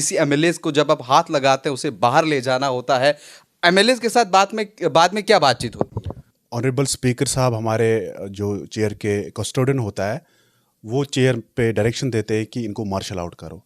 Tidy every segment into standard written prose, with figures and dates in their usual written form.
किसी एमएलए को जब आप हाथ लगाते हैं उसे बाहर ले जाना होता है, एमएलए के साथ बाद में क्या बातचीत होती है? ऑनरेबल स्पीकर साहब हमारे जो चेयर के कस्टोडियन होता है वो चेयर पे डायरेक्शन देते हैं कि इनको मार्शल आउट करो।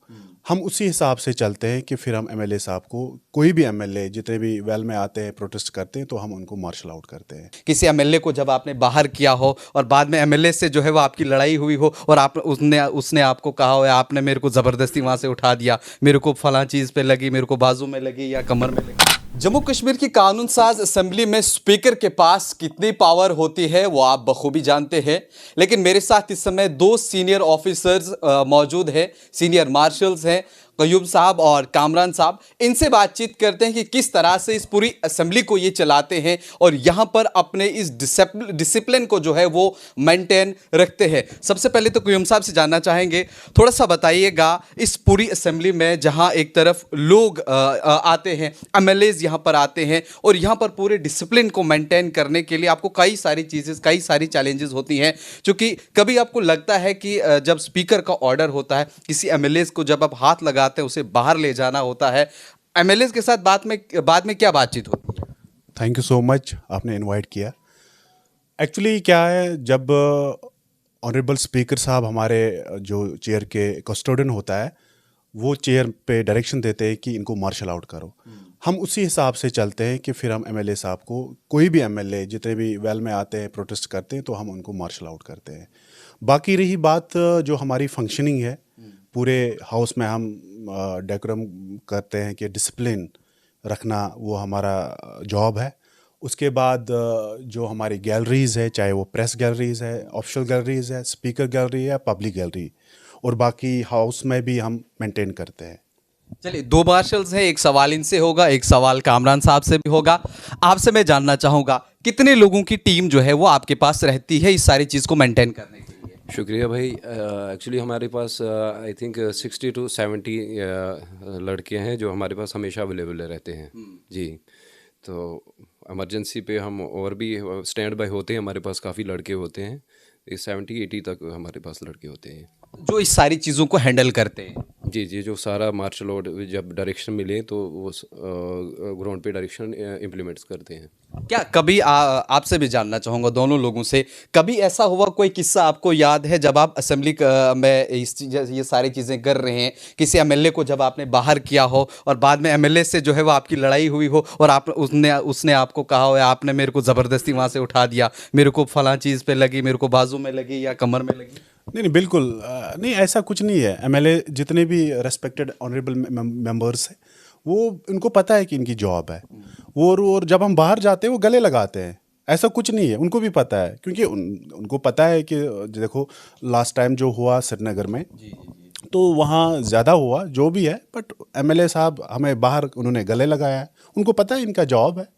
हम उसी हिसाब से चलते हैं कि फिर हम एमएलए साहब को, कोई भी एमएलए जितने भी वेल में आते हैं प्रोटेस्ट करते हैं तो हम उनको मार्शल आउट करते हैं। किसी एमएलए को जब आपने बाहर किया हो और बाद में एमएलए से जो है वो आपकी लड़ाई हुई हो और आप उसने उसने आपको कहा हो या आपने मेरे को ज़बरदस्ती वहाँ से उठा दिया, मेरे को फलां चीज़ पे लगी, मेरे को बाजू में लगी या कमर में लगी। जम्मू कश्मीर की कानून साज असेंबली में स्पीकर के पास कितनी पावर होती है वो आप बखूबी जानते हैं, लेकिन मेरे साथ इस समय दो सीनियर ऑफिसर्स मौजूद हैं, सीनियर मार्शल्स हैं, कयूम साहब और कामरान साहब। इनसे बातचीत करते हैं कि किस तरह से इस पूरी असेंबली को ये चलाते हैं और यहाँ पर अपने इस डिसिप्लिन को जो है वो मेंटेन रखते हैं। सबसे पहले तो कयूम साहब से जानना चाहेंगे, थोड़ा सा बताइएगा इस पूरी असेंबली में जहाँ एक तरफ लोग आते हैं, एमएलएज यहाँ पर आते हैं और यहाँ पर पूरे डिसिप्लिन को मेंटेन करने के लिए आपको कई सारी चीज़ें, कई सारी चैलेंजेस होती हैं, क्योंकि कभी आपको लगता है कि जब स्पीकर का ऑर्डर होता है, किसी एमएलए को जब आप हाथ लगाते हैं उसे बाहर ले जाना होता है, एमएलए के साथ बाद में क्या बातचीत होती है? थैंक यू सो मच, आपने इनवाइट किया। एक्चुअली क्या है, जब ऑनरेबल स्पीकर साहब हमारे जो चेयर के कस्टोडियन होता है वो चेयर पे डायरेक्शन देते हैं कि इनको मार्शल आउट करो। हम उसी हिसाब से चलते हैं कि फिर हम एमएलए साहब को, कोई भी एमएलए जितने भी वेल में आते हैं प्रोटेस्ट करते हैं तो हम उनको मार्शल आउट करते हैं। बाकी रही बात जो हमारी फंक्शनिंग है, पूरे हाउस में हम डेकोरम करते हैं कि डिसिप्लिन रखना वो हमारा जॉब है। उसके बाद जो हमारी गैलरीज़ है, चाहे वो प्रेस गैलरीज़ है, ऑफिशियल गैलरीज़ है, स्पीकर गैलरी है, पब्लिक गैलरी, और बाकी हाउस में भी हम मेंटेन करते हैं। चलिए, दो मार्शल्स हैं, एक सवाल इनसे होगा, एक सवाल कामरान साहब से भी होगा। आपसे मैं जानना चाहूँगा, कितने लोगों की टीम जो है वो आपके पास रहती है इस सारी चीज़ को मेंटेन करने के लिए? शुक्रिया भाई। एक्चुअली हमारे पास आई थिंक 60 to 70 लड़के हैं जो हमारे पास हमेशा अवेलेबल रहते हैं। जी, तो इमरजेंसी पे हम और भी स्टैंड बाय होते हैं, हमारे पास काफ़ी लड़के होते हैं, 70-80 तक हमारे पास लड़के होते हैं जो इस सारी चीज़ों को हैंडल करते हैं। जी जी। जो सारा मार्शल आर्ट जब डायरेक्शन मिले तो वो ग्राउंड पे डायरेक्शन इम्प्लीमेंट्स करते हैं। क्या कभी आपसे भी जानना चाहूँगा दोनों लोगों से, कभी ऐसा हुआ कोई किस्सा आपको याद है जब आप असेंबली में ये सारी चीज़ें कर रहे हैं, किसी एमएलए को जब आपने बाहर किया हो और बाद में एमएलए से जो है वो आपकी लड़ाई हुई हो और आप उसने आपको कहा हो या आपने मेरे को ज़बरदस्ती वहाँ से उठा दिया, मेरे को फलां चीज़ पे लगी, मेरे को बाजू में लगी या कमर में लगी? नहीं, बिल्कुल नहीं, ऐसा कुछ नहीं है। एमएलए जितने भी रेस्पेक्टेड ऑनरेबल मेंबर्स हैं वो, उनको पता है कि इनकी जॉब है वो, और जब हम बाहर जाते हैं वो गले लगाते हैं, ऐसा कुछ नहीं है। उनको भी पता है, क्योंकि उनको पता है कि देखो लास्ट टाइम जो हुआ श्रीनगर में, तो वहाँ ज़्यादा हुआ जो भी है, बट एमएलए साहब हमें बाहर उन्होंने गले लगाया है, उनको पता है इनका जॉब है,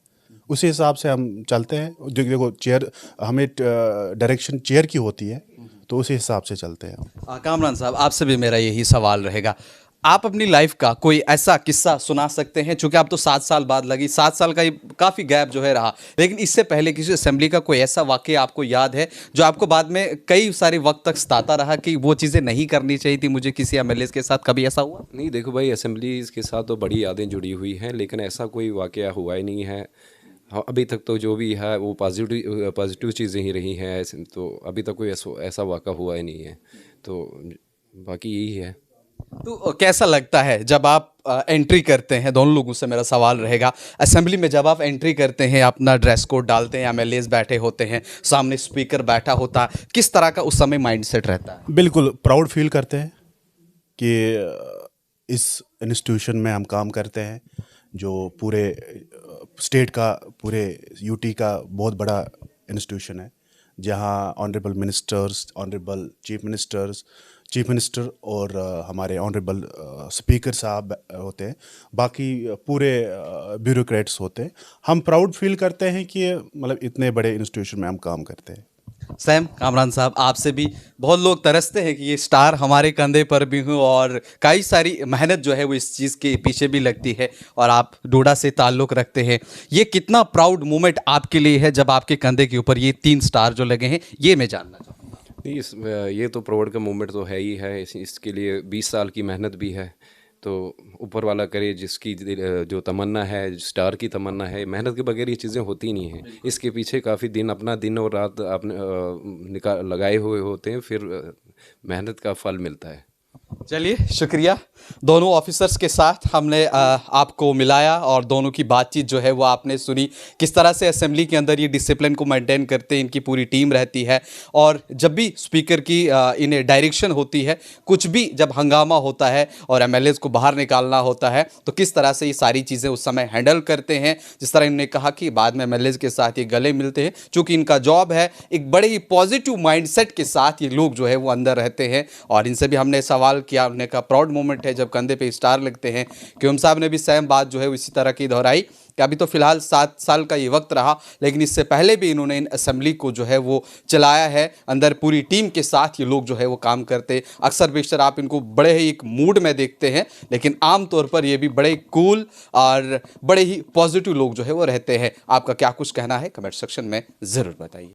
उसी हिसाब से हम चलते हैं। देखो चेयर, हमें डायरेक्शन चेयर की होती है तो उसी हिसाब से चलते हैं। कामरान साहब, आपसे भी मेरा यही सवाल रहेगा, आप अपनी लाइफ का कोई ऐसा किस्सा सुना सकते हैं, चूंकि आप तो 7 साल बाद लगी, 7 साल का काफ़ी गैप जो है रहा, लेकिन इससे पहले किसी असेंबली का कोई ऐसा वाकया आपको याद है जो आपको बाद में कई सारे वक्त तक सताता रहा कि वो चीज़ें नहीं करनी चाहिए थी मुझे किसी एमएलए के साथ? कभी ऐसा हुआ? नहीं, देखो भाई, असेंबलीज के साथ तो बड़ी यादें जुड़ी हुई हैं, लेकिन ऐसा कोई वाकया हुआ ही नहीं है। हाँ, अभी तक तो जो भी है वो पॉजिटिव चीज़ें ही रही हैं, तो अभी तक कोई ऐसा वाक़ा हुआ ही नहीं है, तो बाकी यही है। तो कैसा लगता है जब आप एंट्री करते हैं? दोनों लोगों से मेरा सवाल रहेगा, असेंबली में जब आप एंट्री करते हैं, अपना ड्रेस कोड डालते हैं, एमएलएज बैठे होते हैं, सामने स्पीकर बैठा होता है, किस तरह का उस समय माइंडसेट रहता है? बिल्कुल प्राउड फील करते हैं कि इस इंस्टीट्यूशन में हम काम करते हैं, जो पूरे स्टेट का, पूरे यूटी का बहुत बड़ा इंस्टीट्यूशन है, जहां honourable ministers, honourable chief minister और हमारे ऑनरेबल स्पीकर साहब होते हैं, बाकी पूरे ब्यूरोक्रेट्स होते हैं। हम प्राउड फील करते हैं कि मतलब इतने बड़े इंस्टीट्यूशन में हम काम करते हैं। सैम, कामरान साहब, आपसे भी बहुत लोग तरसते हैं कि ये स्टार हमारे कंधे पर भी हो और कई सारी मेहनत जो है वो इस चीज़ के पीछे भी लगती है और आप डोडा से ताल्लुक़ रखते हैं। ये कितना प्राउड मोमेंट आपके लिए है जब आपके कंधे के ऊपर ये 3 स्टार जो लगे हैं, ये मैं जानना चाहूँगा। नहीं, ये तो प्राउड का मोमेंट तो है ही है। इसके लिए 20 साल की मेहनत भी है, तो ऊपर वाला करे, जिसकी जो तमन्ना है, स्टार की तमन्ना है, मेहनत के बगैर ये चीज़ें होती नहीं हैं। इसके पीछे काफ़ी अपना दिन और रात आपने लगाए हुए होते हैं, फिर मेहनत का फल मिलता है। चलिए, शुक्रिया। दोनों ऑफिसर्स के साथ हमने आपको मिलाया और दोनों की बातचीत जो है वो आपने सुनी, किस तरह से असेंबली के अंदर ये डिसिप्लिन को मेंटेन करते हैं, इनकी पूरी टीम रहती है। और जब भी स्पीकर की इन्हें डायरेक्शन होती है, कुछ भी जब हंगामा होता है और एमएलएज को बाहर निकालना होता है, तो किस तरह से ये सारी चीज़ें उस समय हैंडल करते हैं। जिस तरह इन्होंने कहा कि बाद में एमएलएज के साथ ये गले मिलते हैं, चूँकि इनका जॉब है, एक बड़े ही पॉजिटिव माइंडसेट के साथ ये लोग जो है वो अंदर रहते हैं। और इनसे भी हमने सवाल किया, उन्होंने कहा प्राउड मोमेंट है जब कंधे पे स्टार लगते हैं। क्यूम साहब ने भी सेम बात जो है इसी तरह की दोहराई कि अभी तो फिलहाल 7 साल का ये वक्त रहा, लेकिन इससे पहले भी इन्होंने इन असेंबली को जो है वो चलाया है। अंदर पूरी टीम के साथ ये लोग जो है वो काम करते। अक्सर बेशतर आप इनको बड़े ही एक मूड में देखते हैं, लेकिन आम तौर पर ये भी बड़े कूल और बड़े ही पॉजिटिव लोग जो है वो रहते हैं। आपका क्या कुछ कहना है, कमेंट सेक्शन में ज़रूर बताइए।